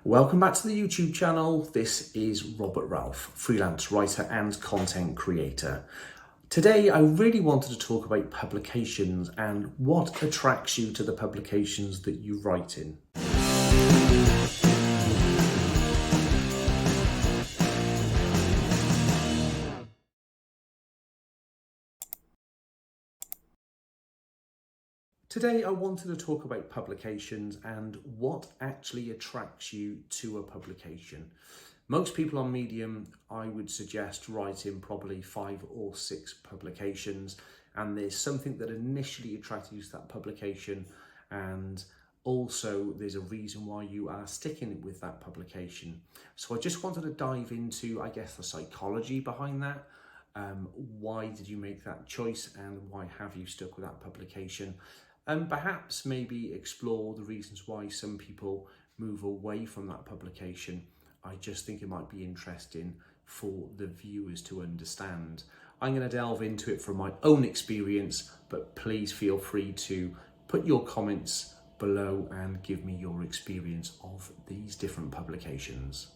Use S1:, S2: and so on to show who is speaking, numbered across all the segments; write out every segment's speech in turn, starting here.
S1: Welcome back to the YouTube channel. This is Robert Ralph, freelance writer and content creator. Today, I really wanted to talk about publications and what attracts you to the publications that you write in. Today, I wanted to talk about publications and what actually attracts you to a publication. Most people on Medium, I would suggest, write in probably 5 or 6 publications, and there's something that initially attracted you to that publication, and also there's a reason why you are sticking with that publication. So I just wanted to dive into, I guess, the psychology behind that. Why did you make that choice, and why have you stuck with that publication? And perhaps maybe explore the reasons why some people move away from that publication. I just think it might be interesting for the viewers to understand. I'm going to delve into it from my own experience, but please feel free to put your comments below and give me your experience of these different publications.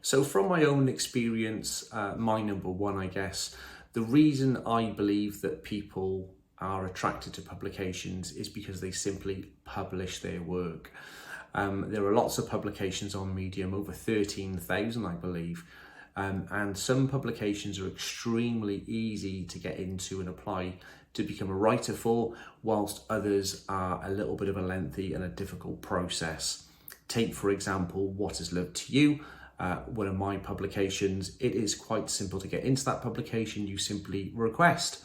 S1: So from my own experience, my number one, I guess, the reason I believe that people are attracted to publications is because they simply publish their work. There are lots of publications on Medium, over 13,000 I believe, and some publications are extremely easy to get into and apply to become a writer for, whilst others are a little bit of a lengthy and a difficult process. Take, for example, What Is Love to You? One of my publications. It is quite simple to get into that publication. You simply request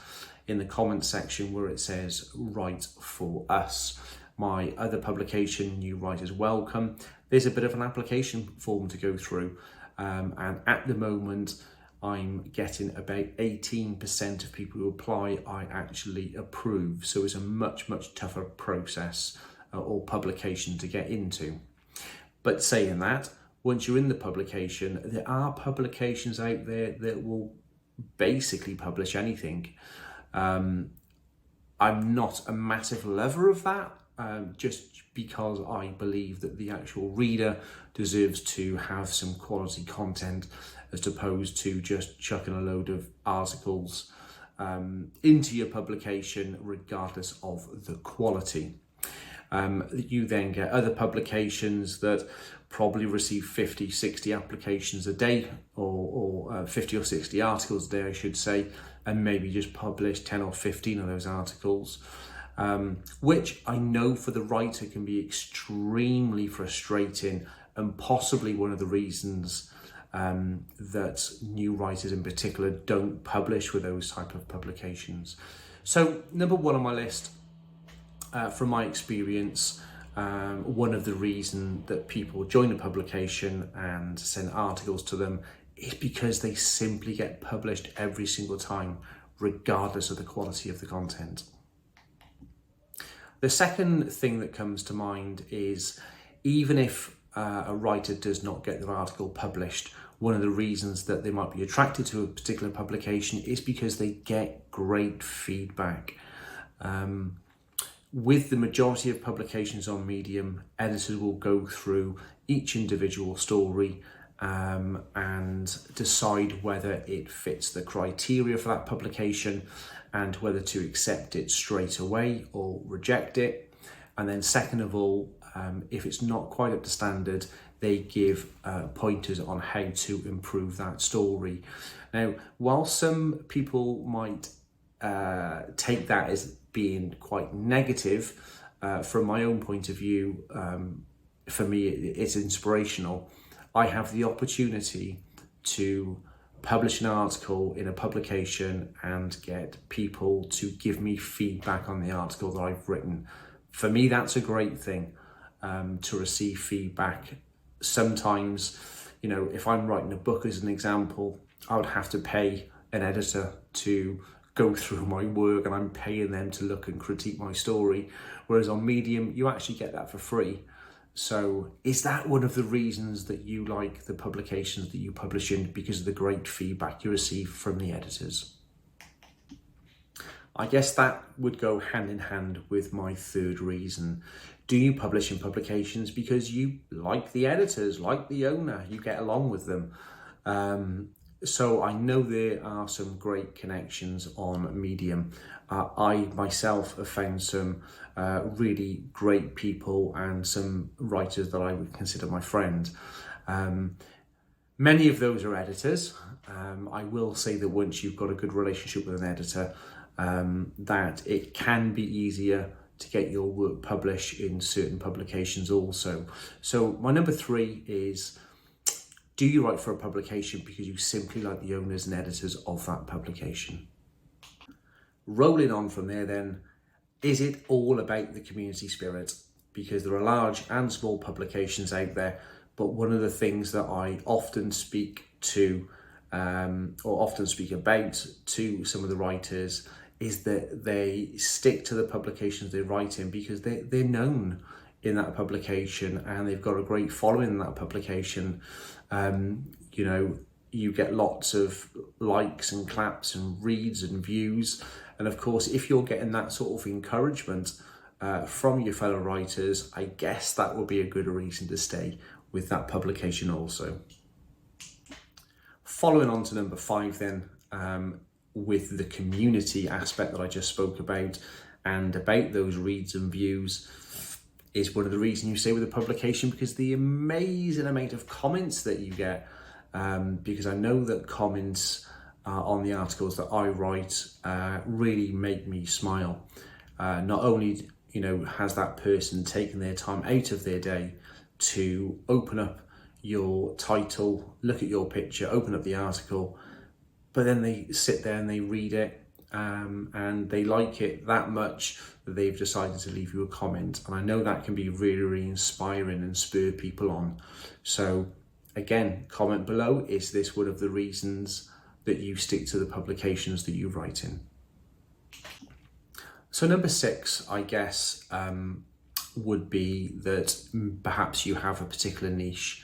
S1: in the comments section where it says write for us. My other publication, New Writers Welcome, there's a bit of an application form to go through, and at the moment I'm getting about 18% of people who apply I actually approve, so it's a much tougher process or publication to get into. But saying that, once you're in the publication, there are publications out there that will basically publish anything. I'm not a massive lover of that, just because I believe that the actual reader deserves to have some quality content as opposed to just chucking a load of articles into your publication regardless of the quality. You then get other publications that probably receive 50, 60 applications a day, or 50 or 60 articles a day, I should say, and maybe just publish 10 or 15 of those articles, which I know for the writer can be extremely frustrating, and possibly one of the reasons that new writers in particular don't publish with those type of publications. So number one on my list, from my experience, one of the reasons that people join a publication and send articles to them is because they simply get published every single time, regardless of the quality of the content. The second thing that comes to mind is, even if a writer does not get their article published, one of the reasons that they might be attracted to a particular publication is because they get great feedback. With the majority of publications on Medium, editors will go through each individual story and decide whether it fits the criteria for that publication and whether to accept it straight away or reject it. And then second of all, if it's not quite up to standard, they give pointers on how to improve that story. Now, while some people might take that as being quite negative, from my own point of view, for me it's inspirational. I have the opportunity to publish an article in a publication and get people to give me feedback on the article that I've written. For me, that's a great thing, to receive feedback. Sometimes, you know, if I'm writing a book as an example, I would have to pay an editor to go through my work, and I'm paying them to look and critique my story. Whereas on Medium, you actually get that for free. So is that one of the reasons that you like the publications that you publish in, because of the great feedback you receive from the editors? I guess that would go hand in hand with my third reason, Do you publish in publications because you like the editors, like the owner, you get along with them? So I know there are some great connections on Medium. I myself have found some really great people and some writers that I would consider my friend. Many of those are editors. I will say that once you've got a good relationship with an editor, that it can be easier to get your work published in certain publications also. So my number 3 is, do you write for a publication because you simply like the owners and editors of that publication? Rolling on from there then, is it all about the community spirit? Because there are large and small publications out there, but one of the things that I often speak to, or often speak about to some of the writers, is that they stick to the publications they write in because they're known in that publication and they've got a great following in that publication. You know, you get lots of likes and claps and reads and views. And of course, if you're getting that sort of encouragement from your fellow writers, I guess that will be a good reason to stay with that publication also. Following on to number 5 then, with the community aspect that I just spoke about and about those reads and views, is one of the reasons you stay with a publication because the amazing amount of comments that you get, because I know that comments on the articles that I write really make me smile. Not only, you know, has that person taken their time out of their day to open up your title, look at your picture, open up the article, but then they sit there and they read it, and they like it that much that they've decided to leave you a comment. And I know that can be really, really inspiring and spur people on. So again, comment below, is this one of the reasons that you stick to the publications that you write in? So number 6, I guess, would be that perhaps you have a particular niche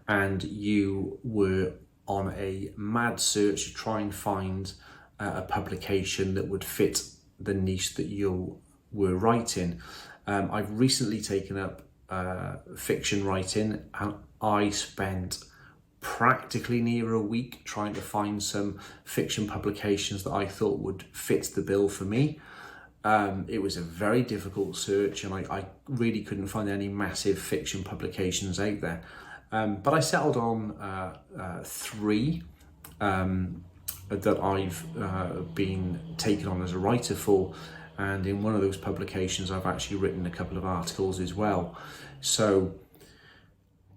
S1: and you were on a mad search to try and find a publication that would fit the niche that you were writing. I've recently taken up fiction writing, and I spent practically near a week trying to find some fiction publications that I thought would fit the bill for me. It was a very difficult search, and I really couldn't find any massive fiction publications out there. But I settled on 3 that I've been taken on as a writer for, and in one of those publications I've actually written a couple of articles as well. So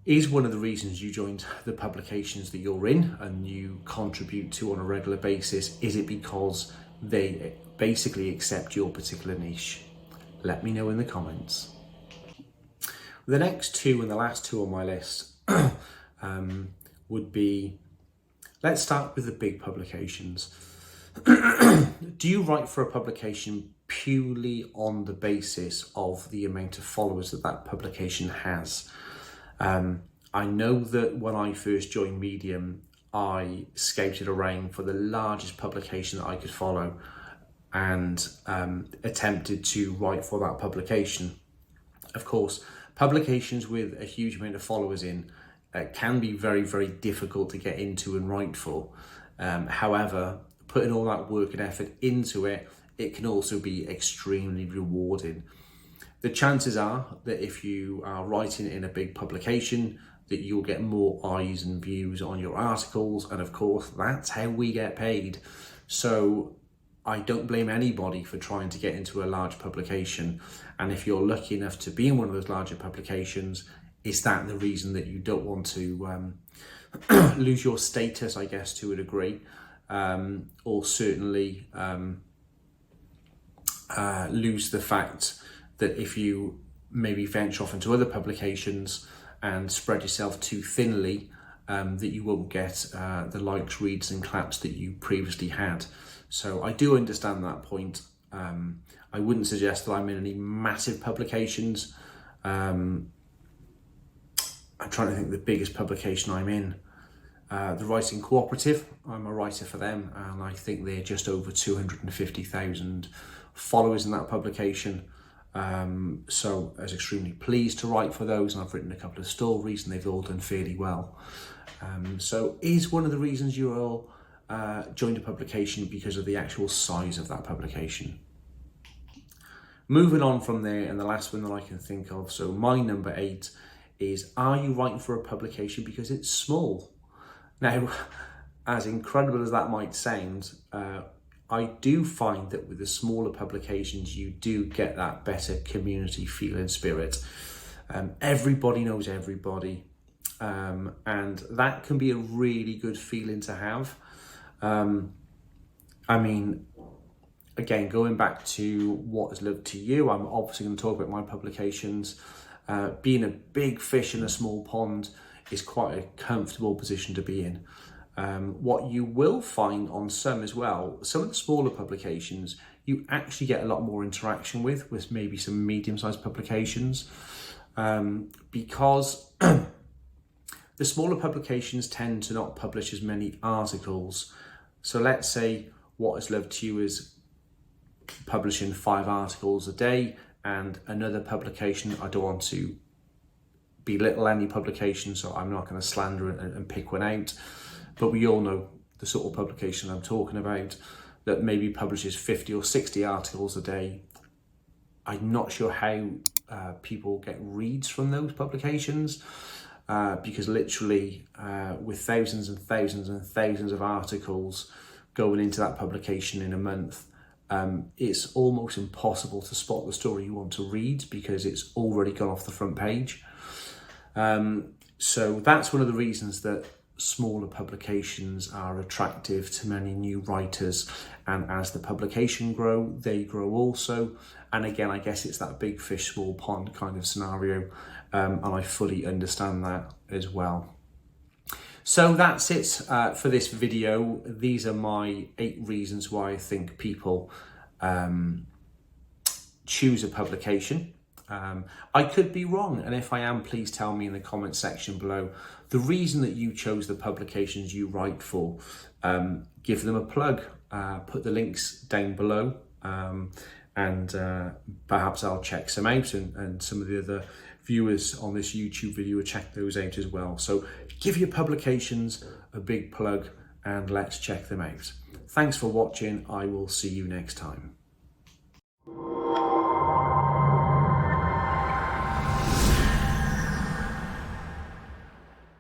S1: is one of the reasons you joined the publications that you're in and you contribute to on a regular basis, is it because they basically accept your particular niche? Let me know in the comments. The next 2 and the last 2 on my list would be, let's start with the big publications. Do you write for a publication purely on the basis of the amount of followers that that publication has? I know that when I first joined Medium, I scouted around for the largest publication that I could follow and attempted to write for that publication. Of course, publications with a huge amount of followers in can be very, very difficult to get into and write for. However, putting all that work and effort into it, it can also be extremely rewarding. The chances are that if you are writing in a big publication, that you'll get more eyes and views on your articles, and of course that's how we get paid. So I don't blame anybody for trying to get into a large publication, and if you're lucky enough to be in one of those larger publications, is that the reason that you don't want to lose your status, I guess, to a degree, or certainly lose the fact that if you maybe venture off into other publications and spread yourself too thinly, that you won't get the likes, reads and claps that you previously had. So I do understand that point. I wouldn't suggest that I'm in any massive publications. I'm trying to think the biggest publication I'm in. The Writing Cooperative, I'm a writer for them, and I think they're just over 250,000 followers in that publication. So I was extremely pleased to write for those, and I've written a couple of stories and they've all done fairly well. So is one of the reasons you all joined a publication because of the actual size of that publication? Moving on from there, and the last one that I can think of, so my number 8 is, are you writing for a publication because it's small? Now, as incredible as that might sound, I do find that with the smaller publications, you do get that better community feel and spirit. Everybody knows everybody, and that can be a really good feeling to have. I mean, again, going back to what is loved to you, I'm obviously going to talk about my publications. Being a big fish in a small pond is quite a comfortable position to be in. What you will find on some as well, some of the smaller publications, you actually get a lot more interaction with maybe some medium-sized publications, because the smaller publications tend to not publish as many articles. So let's say what is loved to you is publishing 5 articles a day, and another publication, I don't want to belittle any publication, so I'm not going to slander and pick one out, but we all know the sort of publication I'm talking about that maybe publishes 50 or 60 articles a day. I'm not sure how people get reads from those publications, because literally with thousands and thousands and thousands of articles going into that publication in a month, it's almost impossible to spot the story you want to read because it's already gone off the front page. So that's one of the reasons that smaller publications are attractive to many new writers, and as the publication grow, they grow also. And again, I guess it's that big fish, small pond kind of scenario, and I fully understand that as well. So that's it for this video. These are my 8 reasons why I think people choose a publication. I could be wrong, and if I am, please tell me in the comment section below the reason that you chose the publications you write for. Give them a plug, put the links down below, and perhaps I'll check some out, and some of the other viewers on this YouTube video will check those out as well. So give your publications a big plug and let's check them out. Thanks for watching. I will see you next time.